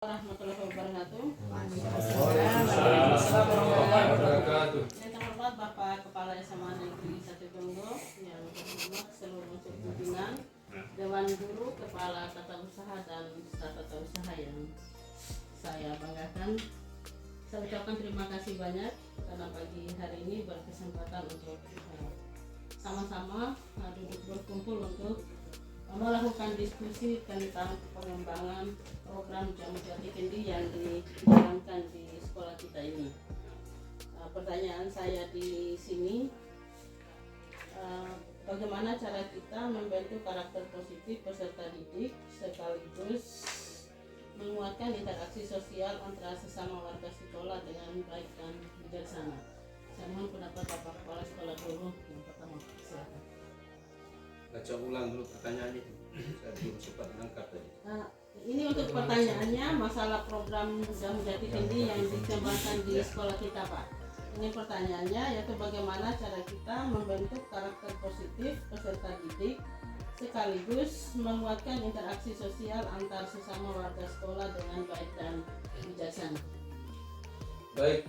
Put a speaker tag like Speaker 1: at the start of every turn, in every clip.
Speaker 1: Warahmatullahi wabarakatuh. Yang terhormat Bapak Kepala SMA Negeri 1 Jonggo, yang terhormat seluruh unsur pimpinan, Dewan Guru, Kepala Tata Usaha dan Staf Tata Usaha yang saya banggakan. Saya ucapkan terima kasih banyak karena pagi hari ini berkesempatan untuk sama-sama duduk berkumpul untuk melakukan diskusi tentang pengembangan program Jamu Jati Kendi yang dijalankan di sekolah kita ini. Pertanyaan saya di sini, bagaimana cara kita membentuk karakter positif peserta didik sekaligus menguatkan interaksi sosial antara sesama warga sekolah dengan baik dan bijaksana. Saya mohon pendapat Bapak Kepala Sekolah dulu yang pertama. Silakan.
Speaker 2: Baca ulang dulu pertanyaannya itu. Saya belum sempat menangkap tadi.
Speaker 1: Ini untuk pertanyaannya masalah program Jamu Jati Kendi yang dikembangkan di sekolah kita, Pak. Ini pertanyaannya yaitu bagaimana cara kita membentuk karakter positif peserta didik sekaligus menguatkan interaksi sosial antar sesama warga sekolah dengan baik dan bijaksana.
Speaker 2: Baik,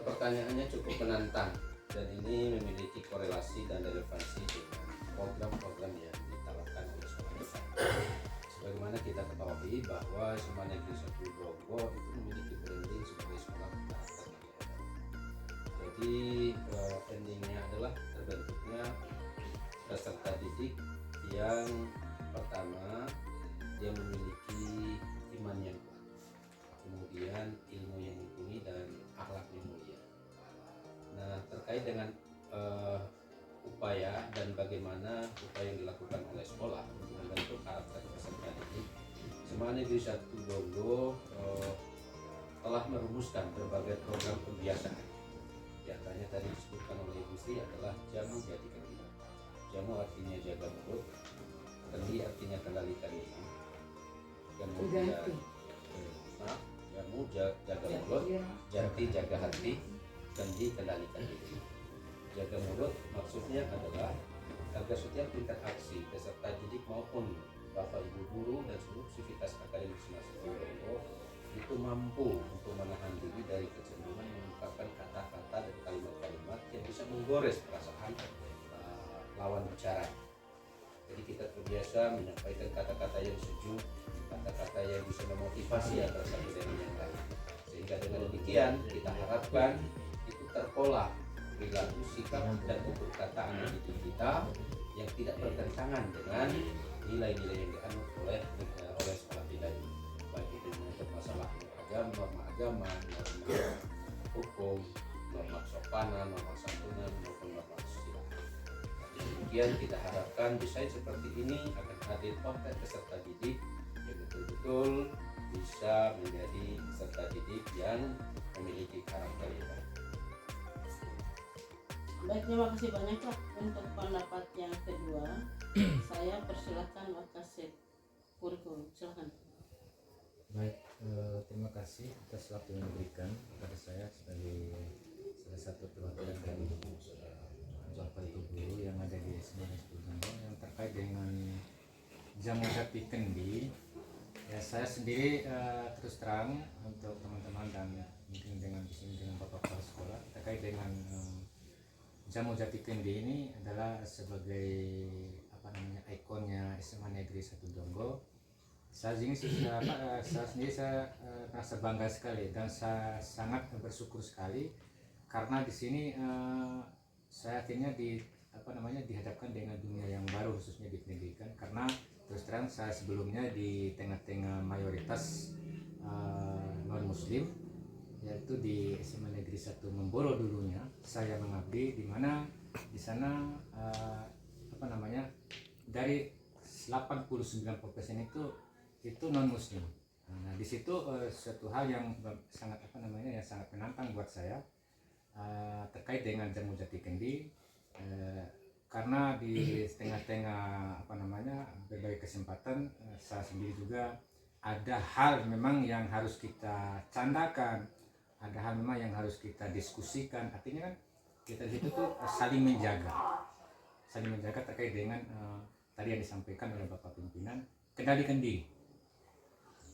Speaker 2: pertanyaannya cukup menantang dan ini memiliki korelasi dan relevansi dengan program-program yang ditawarkan oleh sekolah kita. Sebagaimana kita ketahui bahwa SMA Negeri 1 Jonggo itu memiliki branding sebagai sekolah karakter modern. Jadi endingnya adalah terbentuknya peserta didik yang pertama dia memiliki iman yang kuat, kemudian ilmu yang mumpuni dan akhlak yang mulia. Nah, terkait dengan upaya dan bagaimana upaya yang dilakukan oleh sekolah untuk membentuk karakter peserta didik, SMA Negeri 1 Jonggo telah merumuskan berbagai program kebiasaan. Di antaranya tadi disebutkan oleh Ibu Sri adalah Jamu Jati Kendi. Jamu artinya jaga mulut, kendi artinya kendalikan diri. Kemudian jamu jaga mulut, jati jaga hati, kendi kendalikan diri. Jaga mulut maksudnya adalah agar setiap interaksi peserta didik maupun Bapak Ibu guru dan seluruh sivitas akademis Jonggo itu mampu untuk menahan diri dari kecenderungan mengungkapkan kata-kata dan kalimat-kalimat yang bisa menggores perasaan lawan bicara. Jadi kita terbiasa menyampaikan kata-kata yang sejuk, kata-kata yang bisa memotivasi antara satu dengan yang lain. Sehingga dengan demikian kita harapkan itu terpola perilaku, sikap, dan tutur kata anak didik kita yang tidak bertentangan dengan nilai-nilai yang dianut oleh sekolah kita ini, baik itu menyangkut masalah norma agama, norma hukum, norma kesopanan, norma santunan, maupun norma sosial. Demikian kita harapkan desain seperti ini akan hadir konten peserta didik yang betul-betul bisa menjadi peserta didik yang memiliki karakter yang baik.
Speaker 1: Baik, terima kasih banyak Pak. Untuk pendapat yang kedua, saya persilahkan Wakasek Kurikulum. Silakan.
Speaker 3: Baik, terima kasih atas waktu yang diberikan kepada saya sebagai salah satu perwakilan dari Bapak Ibu guru yang ada di SMA Negeri Jonggo yang terkait dengan Jamu Jati Kendi. Ya, saya sendiri terus terang untuk teman-teman dan mungkin dengan di sini dengan Bapak Kepala Sekolah terkait dengan Jamu Jati Kendi ini adalah sebagai ikonnya SMA Negeri 1 Jonggo. Saya sendiri merasa bangga sekali dan saya sangat bersyukur sekali karena di sini saya akhirnya dihadapkan dengan dunia yang baru khususnya di pendidikan, karena terus terang saya sebelumnya di tengah-tengah mayoritas non muslim, yaitu di SMA Negeri 1 Memboro dulunya saya mengabdi, di mana di sana dari 89% itu non muslim. Nah, di situ suatu hal yang sangat sangat menantang buat saya terkait dengan Jamu Jati Kendi, karena di tengah-tengah berbagai kesempatan saya sendiri juga ada hal memang yang harus kita candakan, ada hal memang yang harus kita diskusikan. Artinya kan kita di situ tuh saling menjaga terkait dengan tadi yang disampaikan oleh Bapak Pimpinan, kendalikan diri.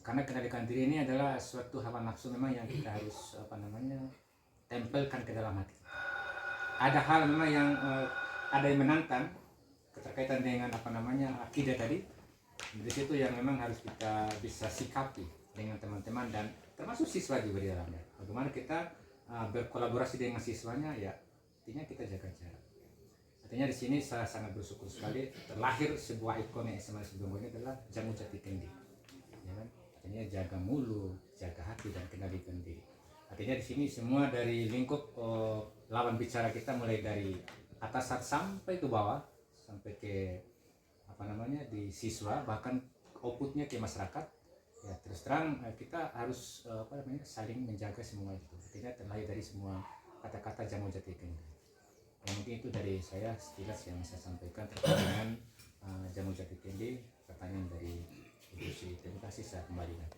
Speaker 3: karena kendalikan diri ini adalah suatu hawa nafsu memang yang kita harus tempelkan ke dalam hati. Ada hal memang yang ada yang menantang keterkaitan dengan akidah tadi. Di situ yang memang harus kita bisa sikapi dengan teman-teman dan termasuk siswa juga di dalamnya. Bagaimana kita berkolaborasi dengan siswanya, ya artinya kita jaga jarak. Artinya di sini saya sangat bersyukur sekali terlahir sebuah ikon yang SMA Sidongo ini adalah Jamu Jati Kendi. Ya kan? Artinya jaga mulut, jaga hati dan kendalikan diri. Artinya di sini semua dari lingkup lawan bicara kita mulai dari atasan sampai ke bawah, sampai ke di siswa, bahkan outputnya ke masyarakat. Ya terus terang kita harus saling menjaga semua itu. Artinya terlahir dari semua kata-kata Jamu Jati Kendi. Yang mungkin itu dari saya sekilas yang saya sampaikan terkait dengan Jamu Jati Kendi. Pertanyaan dari Ibu Sri, terima kasih, saya kembali nanti.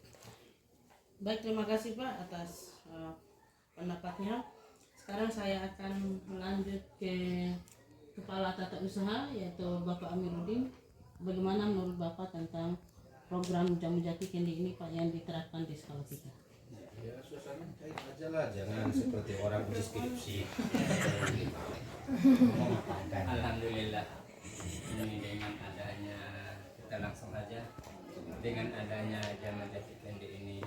Speaker 1: Baik, terima kasih Pak atas pendapatnya. Sekarang saya akan melanjut ke Kepala Tata Usaha yaitu Bapak Amiruddin. Bagaimana menurut Bapak tentang program Jamu Jati Kendi ini Pak yang diterapkan di sekolah kita?
Speaker 2: Ya suasana cair aja lah, jangan seperti orang uji skripsi.
Speaker 4: Alhamdulillah, ini dengan adanya, kita langsung aja, dengan adanya Jamu Jati Kendi ini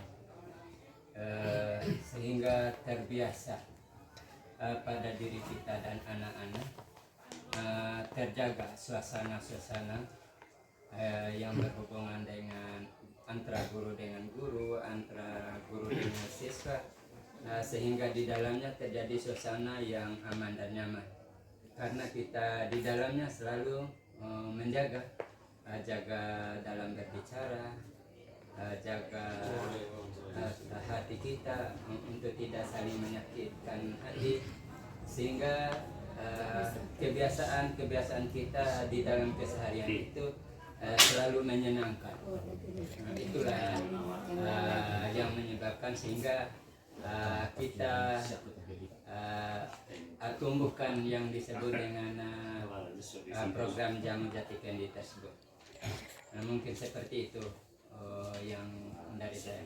Speaker 4: sehingga terbiasa pada diri kita dan anak-anak, terjaga suasana-suasana yang berhubungan dengan antara guru dengan guru, antara guru dengan siswa, sehingga di dalamnya terjadi suasana yang aman dan nyaman. Karena kita di dalamnya selalu menjaga, jaga dalam berbicara, jaga hati kita untuk tidak saling menyakitkan hati, sehingga kebiasaan kita di dalam keseharian itu selalu menyenangkan. Itulah yang menyebabkan sehingga kita tumbuhkan yang disebut dengan program Jamu Jati Kendi tersebut. Mungkin seperti itu yang dari saya.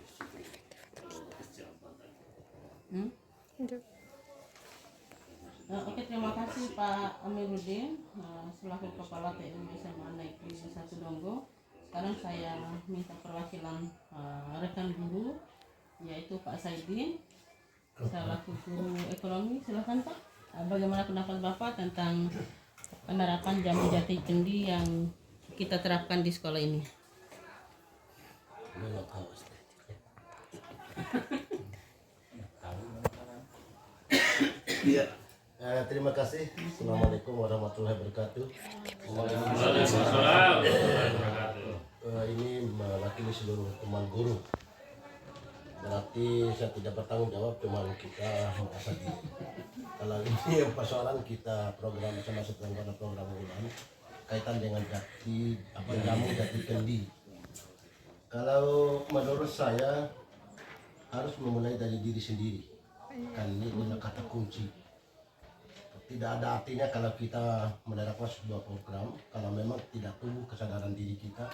Speaker 1: Oke, terima kasih Pak Amiruddin selaku Kepala TU SMA Negeri 1 Donggo. Sekarang saya minta perwakilan rekan guru yaitu Pak Saidin selaku guru ekonomi. Silakan Pak. Bagaimana pendapat Bapak tentang penerapan Jamu Jati Kendi yang kita terapkan di sekolah ini?
Speaker 5: Iya, terima kasih. Assalamualaikum warahmatullahi wabarakatuh. Ini mewakili seluruh teman guru. Berarti saya tidak bertanggung jawab, cuman kita merasa kalau ini persoalan kita program sama setelah ada program unggulan kaitan dengan Jamu Jati Kendi. Kalau menurut saya harus memulai dari diri sendiri. Kan ini adalah kata kunci. Tidak ada artinya kalau kita menerapkan sebuah program kalau memang tidak tumbuh kesadaran diri kita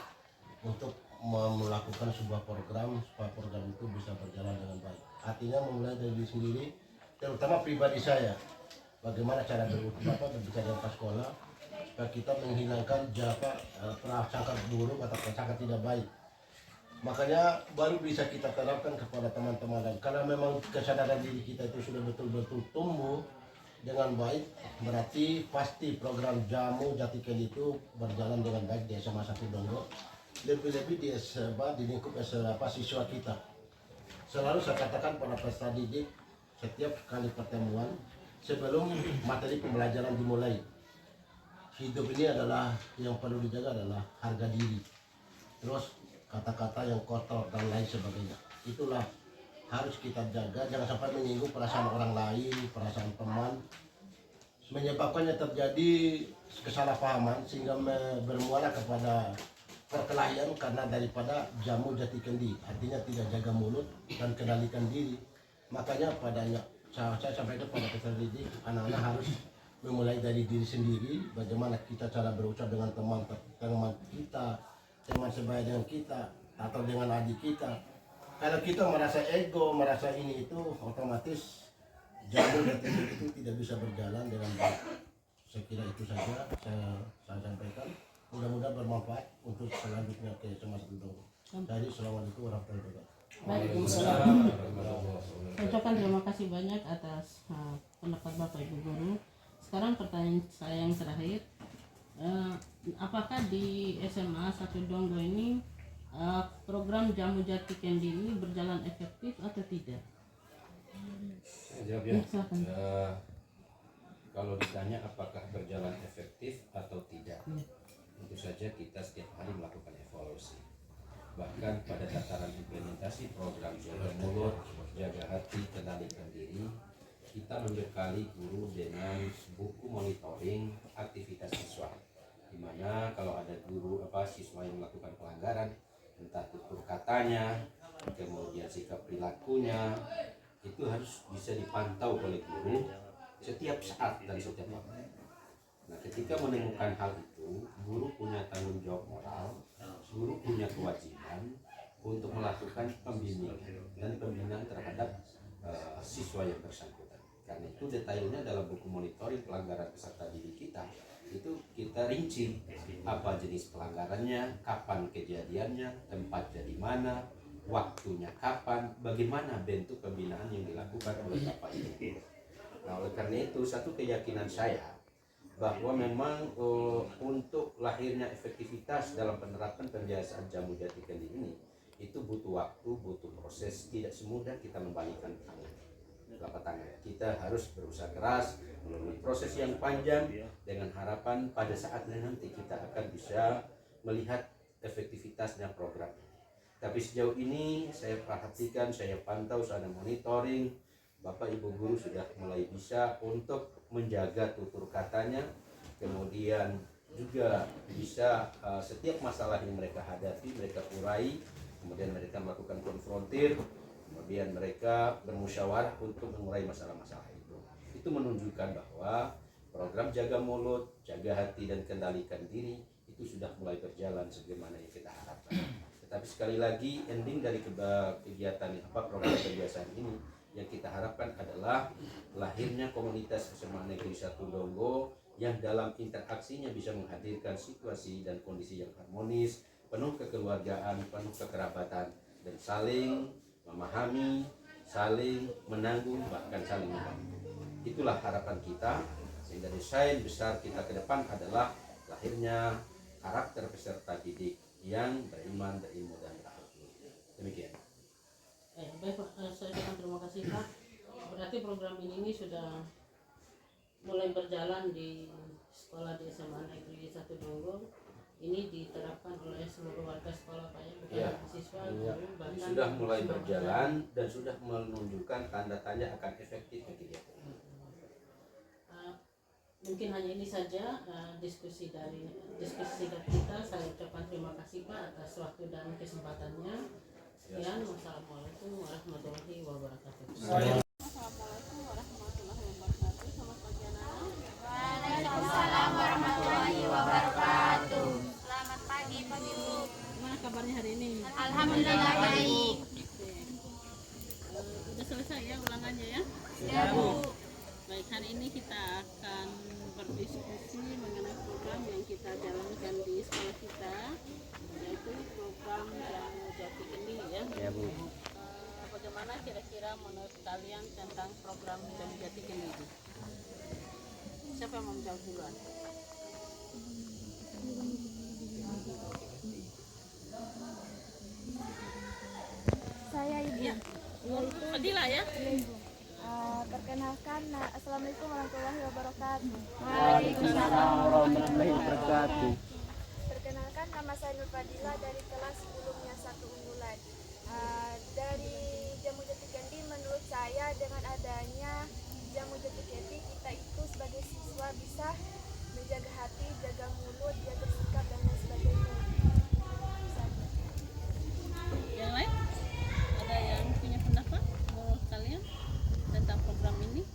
Speaker 5: untuk melakukan sebuah program supaya program itu bisa berjalan dengan baik. Artinya memulai dari diri sendiri, terutama pribadi saya. Bagaimana cara berbicara dengan sekolah supaya kita menghilangkan prasangka buruk atau prasangka tidak baik. Makanya baru bisa kita terapkan kepada teman-teman, dan kalau memang kesadaran diri kita itu sudah betul-betul tumbuh dengan baik, berarti pasti program Jamu Jati Kendi itu berjalan dengan baik di SMA 1 Donggo, lebih-lebih di lingkup siswa kita. Selalu saya katakan pada peserta didik setiap kali pertemuan sebelum materi pembelajaran dimulai, hidup ini adalah yang perlu dijaga adalah harga diri. Terus kata-kata yang kotor dan lain sebagainya, itulah harus kita jaga, jangan sampai menyinggung perasaan orang lain, perasaan teman, menyebabkannya terjadi kesalahpahaman sehingga bermuara kepada perkelahian karena daripada Jamu Jati Kendi, artinya tidak jaga mulut dan kendalikan diri. Makanya saya sampaikan pada peserta didik, anak-anak harus memulai dari diri sendiri, bagaimana kita cara berucap dengan teman kita, teman sebaya dengan kita, atau dengan adik kita, kalau kita merasa ego, merasa ini itu, otomatis jamu jati itu tidak bisa berjalan dengan baik. Saya kira itu saja saya sampaikan. Mudah-mudahan bermanfaat untuk selanjutnya ke Semas Tondonggo. Jadi assalamualaikum warahmatullahi wabarakatuh.
Speaker 1: Baik, saya ucapkan terima kasih banyak atas pendapat Bapak Ibu Guru. Sekarang pertanyaan saya yang terakhir, apakah di SMA 1 Donggo ini program Jamu Jati Kendi ini berjalan efektif atau tidak?
Speaker 2: Saya jawab ya.
Speaker 1: Silakan.
Speaker 2: Kalau ditanya apakah berjalan efektif atau tidak, tentu saja kita setiap hari melakukan evaluasi. Bahkan pada tataran implementasi program Jaga Mulut, Jaga Hati, Kendalikan Diri, kita membekali guru dengan buku monitoring aktivitas siswa, di mana kalau ada guru siswa yang melakukan pelanggaran, entah tutur katanya, kemudian sikap perilakunya, itu harus bisa dipantau oleh guru setiap saat dan setiap waktu. Nah, ketika menemukan hal itu, guru punya tanggung jawab moral, guru punya kewajiban untuk melakukan pembimbingan dan pembinaan terhadap siswa yang bersangkutan. Karena itu detailnya dalam buku monitoring pelanggaran peserta didik kita, itu kita rinci apa jenis pelanggarannya, kapan kejadiannya, tempatnya di mana, waktunya kapan, bagaimana bentuk pembinaan yang dilakukan oleh Bapak Ibu. Nah, oleh karena itu satu keyakinan saya bahwa memang untuk lahirnya efektivitas dalam penerapan pembiasaan Jamu Jati Kendi ini itu butuh waktu, butuh proses, tidak semudah kita membalikkan telapak tangan. Kita harus berusaha keras melalui proses yang panjang dengan harapan pada saatnya nanti kita akan bisa melihat efektivitasnya program ini. Tapi sejauh ini saya perhatikan, saya pantau, saya monitoring, Bapak Ibu guru sudah mulai bisa untuk menjaga tutur katanya, kemudian juga bisa setiap masalah yang mereka hadapi mereka urai, kemudian mereka melakukan konfrontir, kemudian mereka bermusyawarah untuk mengurai masalah-masalah itu. Itu menunjukkan bahwa program Jaga Mulut, Jaga Hati dan Kendalikan Diri itu sudah mulai berjalan sebagaimana yang kita harapkan. Tetapi sekali lagi ending dari kegiatan program kebiasaan ini yang kita harapkan adalah lahirnya komunitas SMA Negeri 1 Donggo yang dalam interaksinya bisa menghadirkan situasi dan kondisi yang harmonis, penuh kekeluargaan, penuh kekerabatan, dan saling memahami, saling menanggung, bahkan saling membantu. Itulah harapan kita, sehingga desain besar kita ke depan adalah lahirnya karakter peserta didik yang beriman, berilmu, dan berakhlak. Demikian.
Speaker 1: Baik Pak, saya ucapkan terima kasih Pak. Berarti program ini sudah mulai berjalan di sekolah di SMA Negeri 1 Donggo. Ini diterapkan oleh seluruh warga sekolah Pak ya, bukan
Speaker 2: Ya,
Speaker 1: siswa,
Speaker 2: ya.
Speaker 1: guru, bahkan
Speaker 2: Sudah mulai
Speaker 1: semua
Speaker 2: berjalan dan sudah menunjukkan tanda tanya akan efektifnya kegiatan.
Speaker 1: Mungkin hanya ini saja diskusi singkat kita. Saya ucapkan terima kasih Pak atas waktu dan kesempatannya. Sekian, wassalamualaikum warahmatullahi wabarakatuh. Assalamualaikum warahmatullahi wabarakatuh. Selamat pagi anak-anak.
Speaker 6: Waalaikumsalam warahmatullahi wabarakatuh. Selamat pagi Pak Ibu.
Speaker 1: Gimana kabarnya hari ini?
Speaker 6: Alhamdulillah baik.
Speaker 1: Udah selesai ya ulangannya ya?
Speaker 6: Ya Bu.
Speaker 1: Baik, hari ini kita akan berdiskusi mengenai program yang kita jalankan di sekolah kita, yaitu program Jamu Jati Kendi ya.
Speaker 4: Ya Bu.
Speaker 1: Bagaimana kira-kira menurut kalian tentang program Jamu Jati Kendi ini? Siapa yang mau menjawab duluan?
Speaker 6: Saya Ibu.
Speaker 1: Ya, Fadila ya.
Speaker 6: Perkenalkan, Assalamualaikum warahmatullahi wabarakatuh.
Speaker 4: Waalaikumsalam warahmatullahi wabarakatuh.
Speaker 6: Perkenalkan, nama saya Nur Fadila dari kelas sebelumnya 1 unggulan. Dari Jamu Jati Kendi, menurut saya dengan adanya Jamu Jati Kendi, kita itu sebagai siswa bisa menjaga hati, jaga mulut, jaga sikap dan lain sebagainya.
Speaker 1: Yang lain? Ada yang punya pendapat menurut kalian tentang program ini?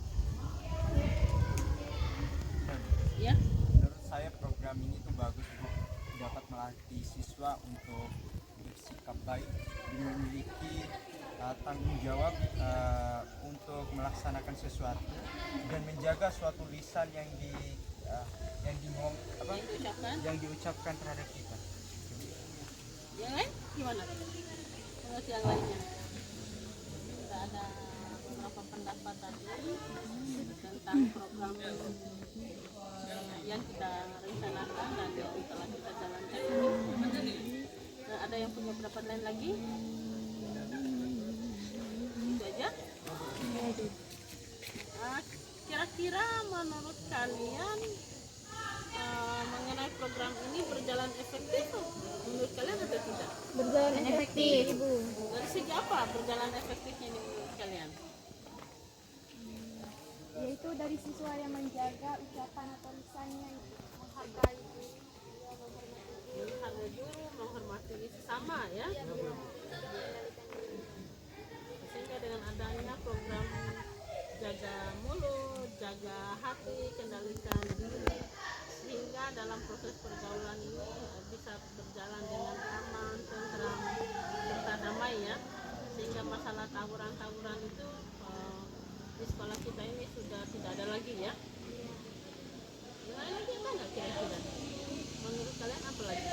Speaker 1: Ya?
Speaker 7: Menurut saya program ini tuh bagus untuk dapat melatih siswa untuk bersikap baik, memiliki jawab untuk melaksanakan sesuatu dan menjaga suatu lisan yang yang diucapkan terhadap kita.
Speaker 1: Yang lain gimana? Menurut yang lainnya? Kita ada beberapa pendapat tadi tentang program yang kita rencanakan dan yang telah kita jalankan. Nah, ada yang punya pendapat lain lagi? Itu aja. Nah, kira-kira menurut kalian mengenai program ini berjalan efektif menurut kalian atau tidak?
Speaker 6: Berjalan efektif, Ibu.
Speaker 1: Dari segi apa berjalan efektifnya ini menurut kalian?
Speaker 6: Yaitu dari siswa yang menjaga ucapan atau lisannya, Ibu. Menghargai guru,
Speaker 1: Menghargai guru, menghormati sesama ya. Sehingga dengan adanya program jaga mulut, jaga hati, kendalikan diri, sehingga dalam proses pergaulan ini bisa berjalan dengan aman, tentram, serta damai ya. Sehingga masalah tawuran-tawuran itu di sekolah kita ini sudah tidak ada lagi ya. Yang lain lagi apa nggak kira-kira? Menurut kalian apa lagi?